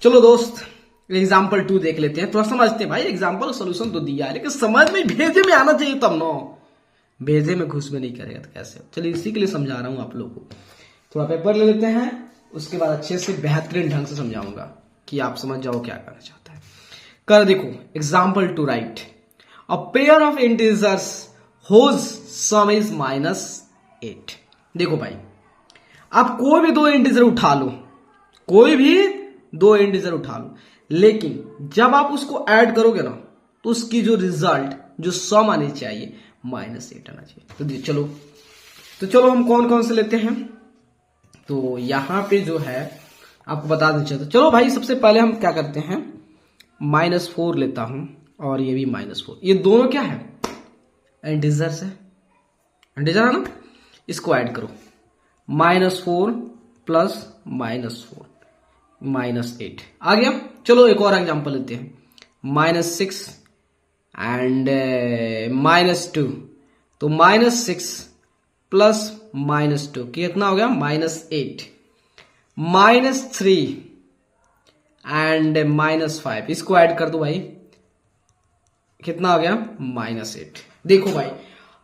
चलो दोस्त एग्जाम्पल 2 देख लेते हैं, थोड़ा समझते हैं। भाई एग्जाम्पल सोल्यूशन तो दिया है लेकिन समझ में भेजे में आना चाहिए तब ना, भेजे में घुस में नहीं करेगा तो कैसे। चलिए इसी के लिए समझा रहा हूं आप लोगों को। थोड़ा पेपर ले लेते हैं, उसके बाद अच्छे से बेहतरीन ढंग से समझाऊंगा कि आप समझ जाओ क्या करना चाहता है। कर देखो example 2 write a pair of integers whose sum is -8। देखो भाई आप कोई भी दो इंटीजर उठा लो, कोई भी दो इंटीजर उठा लो, लेकिन जब आप उसको ऐड करोगे ना तो उसकी जो रिजल्ट जो सम आनी चाहिए -8 आना चाहिए। तो चलो हम कौन कौन से लेते हैं। तो यहां पे जो है आपको बता देना चाहिए। चलो भाई सबसे पहले हम क्या करते हैं, -4 लेता हूं और ये भी -4। ये दोनों क्या है, इंटीजर्स है, इंटीजर है ना। इसको ऐड करो, -4 प्लस -4 -8 आ गया। चलो एक और एग्जांपल लेते हैं, -6 एंड -2। तो -6 प्लस -2 कितना हो गया, -8 -3 एंड -5। इसको ऐड कर दो भाई, कितना हो गया, -8। देखो भाई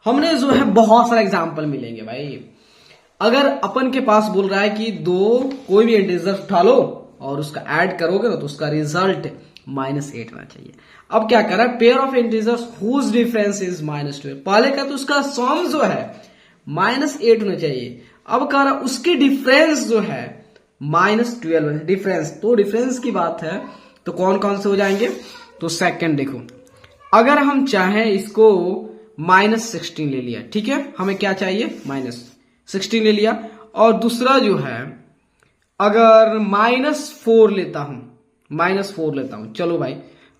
हमने जो है बहुत सारे एग्जांपल मिलेंगे भाई। अगर अपन के पास बोल रहा है कि कोई भी इंटीजर उठा लो और उसका ऐड करोगे ना तो उसका रिजल्ट -8 आना चाहिए। अब क्या कर रहा है, pair of integers whose difference is -12। पहले का तो उसका सम जो है -8 होना चाहिए, अब कह रहा उसकी डिफरेंस जो है -12 डिफरेंस। तो डिफरेंस की बात है तो कौन कौन से हो जाएंगे। तो सेकंड देखो, अगर हम चाहें इसको -16 ले लिया, ठीक है, हमें क्या चाहिए, -16 ले लिया। और दूसरा जो है अगर -4 लेता हूं, चलो भाई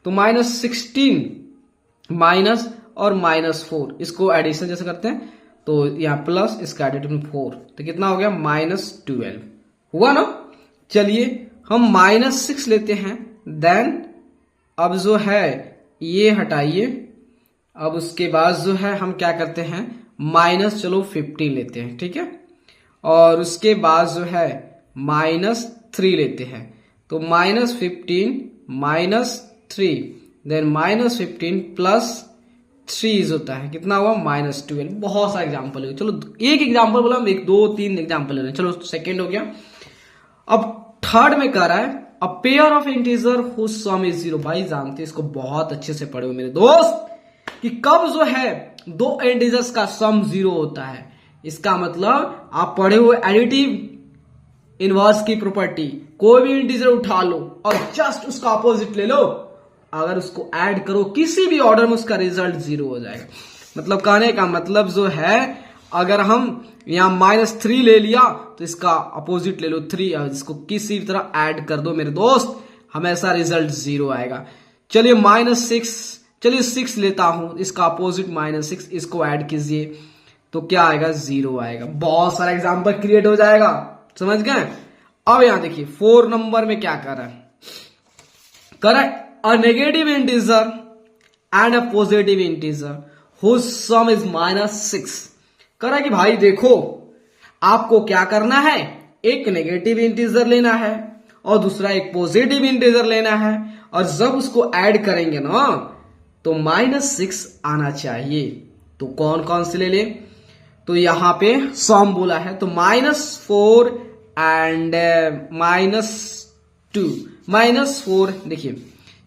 तो -16 माइनस और -4 इसको एडिशन जैसे करते हैं तो यहां प्लस इसका एडिशन 4 तो कितना हो गया, -12 हुआ ना। चलिए हम -6 लेते हैं, देन अब जो है ये हटाइए। अब उसके बाद जो है हम क्या करते हैं, -15 लेते हैं, ठीक है। और उसके बाद जो है -3 लेते हैं। तो -15 -3 देन -15 प्लस 3 होता है, कितना हुआ, -12। बहुत सारे एग्जाम्पल है। चलो एक एग्जाम्पल बोला, हम 1 2 3 एग्जाम्पल ले रहे हैं। चलो सेकेंड हो गया। अब थर्ड में कह रहा है a pair of integer whose sum is 0। भाई जानते इसको बहुत अच्छे से पढ़े हो मेरे दोस्त कि कब जो है दो इंटीजर्स का सम 0 होता है। इसका मतलब आप पढ़े हुए एडिटिव इनवर्स की प्रॉपर्टी, कोई भी इंटीजर उठा लो और जस्ट उसका अपोजिट ले लो, अगर उसको ऐड करो किसी भी ऑर्डर में उसका रिजल्ट 0 हो जाएगा। मतलब कहने का मतलब जो है अगर हम यहां -3 ले लिया तो इसका अपोजिट ले लो 3, और इसको किसी भी तरह ऐड कर दो मेरे दोस्त, हमेशा रिजल्ट 0 आएगा। चलिए -6, चलिए 6 लेता हूं, इसका अपोजिट -6, इसको ऐड कीजिए तो क्या आएगा, 0 आएगा। बहुत सारा एग्जाम्पल क्रिएट हो जाएगा, समझ गए। अब यहां देखिए 4 नंबर में क्या कर रहा है, a negative integer and a positive integer whose sum is -6। कह रहा है कि भाई देखो आपको क्या करना है, एक नेगेटिव इंटीजर लेना है और दूसरा एक पॉजिटिव इंटीजर लेना है, और जब उसको ऐड करेंगे ना तो -6 आना चाहिए। तो कौन कौन से ले ले, तो यहां पे सम बोला है तो -4 एंड -2 -4 देखिए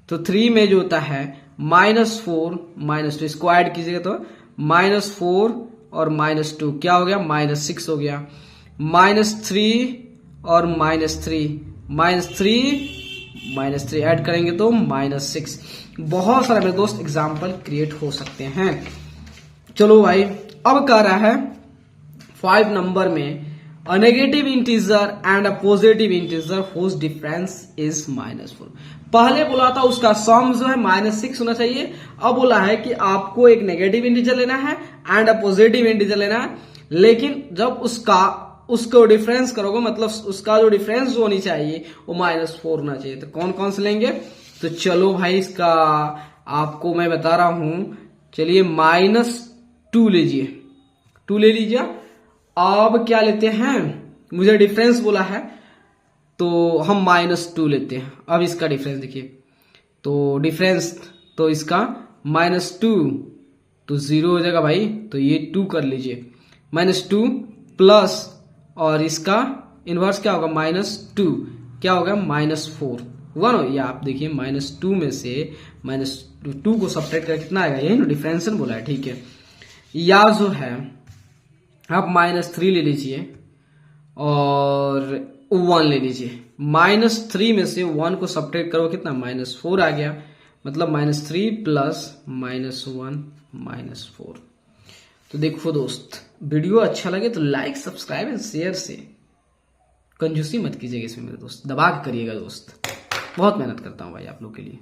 तो 3 में जो होता है -4 -2 इसको ऐड कीजिएगा तो -4 और -2 क्या हो गया, -6 हो गया। -3 और -3 ऐड करेंगे तो -6। बहुत सारे मेरे दोस्त एग्जाम्पल क्रिएट हो सकते हैं। चलो भाई अब कह रहा है 5 नंबर में a negative integer and a positive integer whose difference is -4। पहले बोला था उसका सम जो है -6 होना चाहिए, अब बोला है कि आपको एक नेगेटिव इंटीजर लेना है एंड अ पॉजिटिव इंटीजर लेना है, लेकिन जब उसको डिफरेंस करोगे मतलब उसका जो डिफरेंस जो होनी चाहिए वो -4 होना चाहिए। तो कौन कौन से लेंगे, तो चलो भाई इसका आपको मैं बता रहा हूं। चलिए -2 लीजिए, 2 ले लीजिए। अब क्या लेते हैं, मुझे डिफरेंस बोला है तो हम -2 लेते हैं। अब इसका डिफरेंस देखिए, तो डिफरेंस तो इसका -2 तो 0 हो जाएगा भाई, तो ये 2 कर लीजिए, -2 प्लस और इसका इनवर्स क्या होगा -2 क्या होगा -4 हुआ ना। ये आप देखिए -2 में से -2 को सब्ट्रैक्ट कर कितना आएगा, यही ना डिफरेंशियल बोला है, ठीक है। या जो है आप -3 ले लीजिए और 1 ले लीजिए, -3 में से 1 को सब्ट्रैक्ट करो कितना -4 आ गया, मतलब -3 प्लस -1 -4। तो देखो दोस्त, वीडियो अच्छा लगे तो लाइक सब्सक्राइब एंड शेयर से कंजूसी मत कीजिएगा इसमें मेरे दोस्त, दबा के करिएगा दोस्त, बहुत मेहनत करता हूँ भाई आप लोग के लिए।